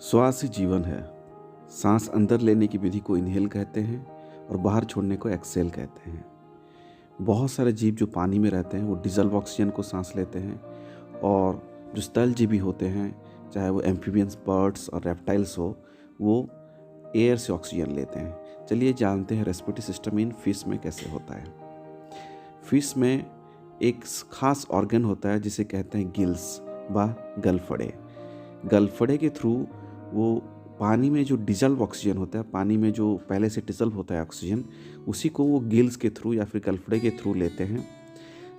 श्वास ही जीवन है। सांस अंदर लेने की विधि को इनहेल कहते हैं और बाहर छोड़ने को एक्सहेल कहते हैं। बहुत सारे जीव जो पानी में रहते हैं वो डिजल्व ऑक्सीजन को सांस लेते हैं, और जो स्थलजीवी होते हैं, चाहे वो एम्फीबियंस, बर्ड्स और रेप्टाइल्स हो, वो एयर से ऑक्सीजन लेते हैं। चलिए जानते हैं रेस्पिरेटरी सिस्टम इन फिश में कैसे होता है। फिश में एक खास ऑर्गन होता है जिसे कहते हैं गिल्स व गलफड़े। गलफड़े के थ्रू वो पानी में जो डिजल्व ऑक्सीजन होता है, पानी में जो पहले से डिजल्व होता है ऑक्सीजन, उसी को वो गिल्स के थ्रू या फिर गलफड़े के थ्रू लेते हैं।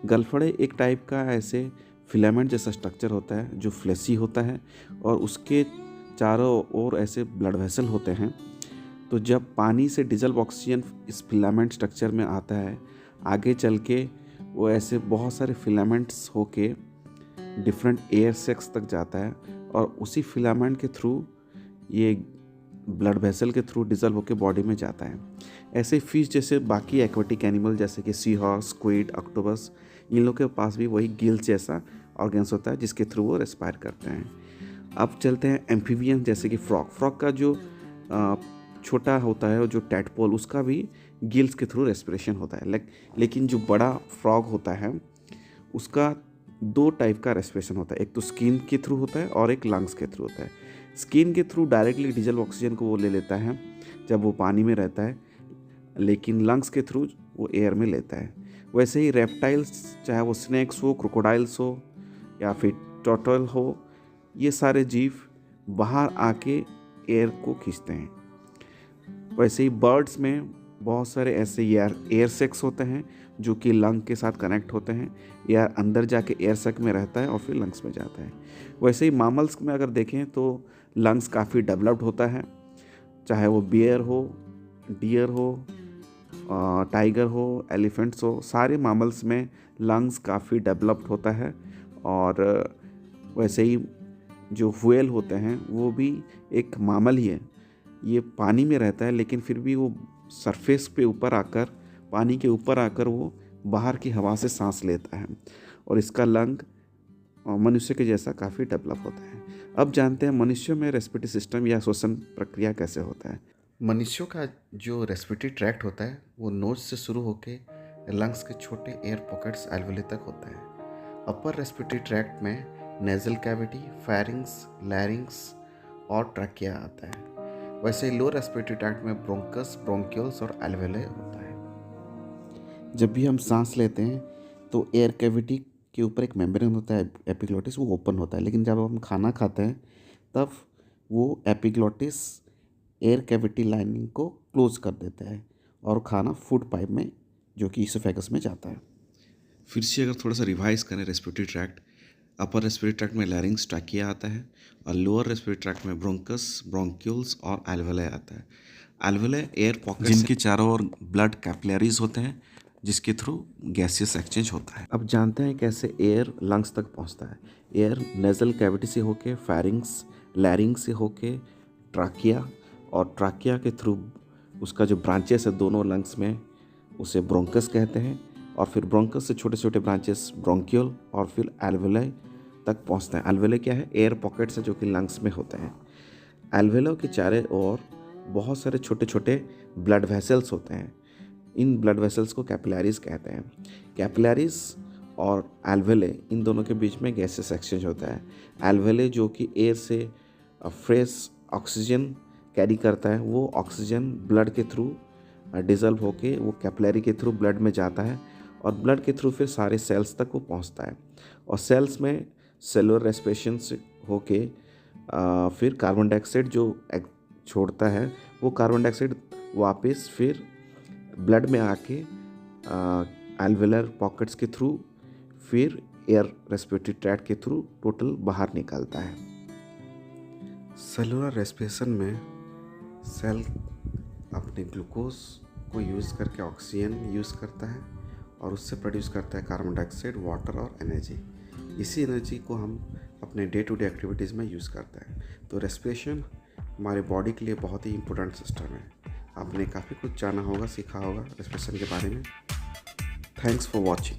गलफड़े एक टाइप का ऐसे फिलामेंट जैसा स्ट्रक्चर होता है जो फ्लेसी होता है, और उसके चारों ओर ऐसे ब्लड वेसल होते हैं। तो जब पानी से डिजल्व ऑक्सीजन इस फिलामेंट स्ट्रक्चर में आता है, आगे चल के वो ऐसे बहुत सारे फिलामेंट्स होके डिफरेंट एयर सेक्स तक जाता है, और उसी फिलामेंट के थ्रू ये ब्लड वेसल के थ्रू डिजल्व होकर बॉडी में जाता है। ऐसे फिश जैसे बाकी एक्वेटिक एनिमल जैसे कि सी हॉर्स, स्क्विड, ऑक्टोपस, इन लोगों के पास भी वही गिल्स जैसा ऑर्गन्स होता है जिसके थ्रू वो रेस्पायर करते हैं। अब चलते हैं एम्फीबियन जैसे कि फ्रॉग। फ्रॉग का जो छोटा होता है, जो टैडपोल, उसका भी गिल्स के थ्रू रेस्पिरेशन होता है। लेकिन जो बड़ा फ्रॉग होता है उसका दो टाइप का रेस्पिरेशन होता है। एक तो स्किन के थ्रू होता है और एक लंग्स के थ्रू होता है। स्किन के थ्रू डायरेक्टली डिजल्व ऑक्सीजन को वो ले लेता है जब वो पानी में रहता है, लेकिन लंग्स के थ्रू वो एयर में लेता है। वैसे ही रेप्टाइल्स, चाहे वो स्नेक्स हो, क्रोकोडाइल्स हो या फिर टर्टल हो, ये सारे जीव बाहर आके एयर को खींचते हैं। वैसे ही बर्ड्स में बहुत सारे ऐसे एयर सेक्स होते हैं जो कि लंग के साथ कनेक्ट होते हैं। एयर अंदर जाके एयर सेक में रहता है और फिर लंग्स में जाता है। वैसे ही मामल्स में अगर देखें तो लंग्स काफ़ी डेवलप्ड होता है, चाहे वो बियर हो, डियर हो, टाइगर हो, एलिफेंट्स हो, सारे मामल्स में लंग्स काफ़ी डेवलप्ड होता है। और वैसे ही जो व्हेल होते हैं वो भी एक मामल ही है। ये पानी में रहता है लेकिन फिर भी वो सरफेस पे ऊपर आकर, पानी के ऊपर आकर वो बाहर की हवा से सांस लेता है, और इसका लंग मनुष्य के जैसा काफ़ी डेवलप होता है। अब जानते हैं मनुष्यों में रेस्पिरेटरी सिस्टम या श्वसन प्रक्रिया कैसे होता है। मनुष्यों का जो रेस्पिरेटरी ट्रैक्ट होता है वो नोज से शुरू होकर लंग्स के छोटे एयर पॉकेट्स एल्वेओली तक होता है। अपर रेस्पिरेटरी ट्रैक्ट में नेजल कैविटी, फेरिंग्स, लैरिंग्स और ट्रैकिया आता है। वैसे ही लोअर रेस्पिरेटरी ट्रैक्ट में ब्रोंकस, ब्रोंक्यूल्स और एल्वेओली होता है। जब भी हम सांस लेते हैं तो एयर कैविटी के ऊपर एक मेम्ब्रेन होता है एपिग्लोटिस, वो ओपन होता है। लेकिन जब हम खाना खाते हैं तब वो एपिग्लोटिस एयर कैविटी लाइनिंग को क्लोज कर देता है और खाना फूड पाइप में, जो कि इसोफेगस में जाता है। फिर से अगर थोड़ा सा रिवाइज करें respiratory tract, upper respiratory tract में लैरिंग्स, ट्रैकिया आता है, और लोअर रेस्पिरेटरी ट्रैक्ट में ब्रोंकस, ब्रोंक्यूल्स और एल्वेओली आता है। एल्वेओली एयर पॉकेट जिनके चारों ओर ब्लड कैपिलरीज होते हैं जिसके थ्रू गैसियस एक्सचेंज होता है। अब जानते हैं कैसे एयर लंग्स तक पहुंचता है। एयर नेजल कैविटी से होके फेरिंग्स, लैरिंग से होके ट्रैकिया, और ट्रैकिया के थ्रू उसका जो ब्रांचेस है दोनों लंग्स में, उसे ब्रोंकस कहते हैं, और फिर ब्रोंकस से छोटे छोटे ब्रांचेस ब्रोंक्यूल, और फिर एल्वेओली तक पहुंचते हैं। एल्वेओली क्या है? एयर पॉकेट्स है जो कि लंग्स में होते हैं। एल्वेओली के चारों ओर बहुत सारे छोटे छोटे ब्लड वेसल्स होते हैं। इन ब्लड वेसल्स को कैपिलरीज कहते हैं। कैपिलरीज और एल्वेओली, इन दोनों के बीच में गैसेस एक्सचेंज होता है। एल्वेओली जो कि एयर से फ्रेश ऑक्सीजन कैरी करता है, वो ऑक्सीजन ब्लड के थ्रू डिजल्व होके वो कैपिलरी के थ्रू ब्लड में जाता है, और ब्लड के थ्रू फिर सारे सेल्स तक वो पहुंचता है, और सेल्स में सेलुलर रेस्पिरेशन से होके फिर कार्बन डाइऑक्साइड जो छोड़ता है, वो कार्बन डाइऑक्साइड वापस फिर ब्लड में आके एल्वेलर पॉकेट्स के थ्रू फिर एयर रेस्पिरेटरी ट्रैक्ट के थ्रू टोटल बाहर निकलता है। सेलुलर रेस्पिरेशन में सेल अपने ग्लूकोज को यूज़ करके ऑक्सीजन यूज़ करता है, और उससे प्रोड्यूस करता है कार्बन डाइऑक्साइड, वाटर और एनर्जी। इसी एनर्जी को हम अपने डे टू डे एक्टिविटीज़ में यूज़ करते हैं। तो रेस्पिरेशन हमारे बॉडी के लिए बहुत ही इंपॉर्टेंट सिस्टम है। आपने काफ़ी कुछ जाना होगा, सीखा होगा रेस्पिरेशन के बारे में। Thanks for watching.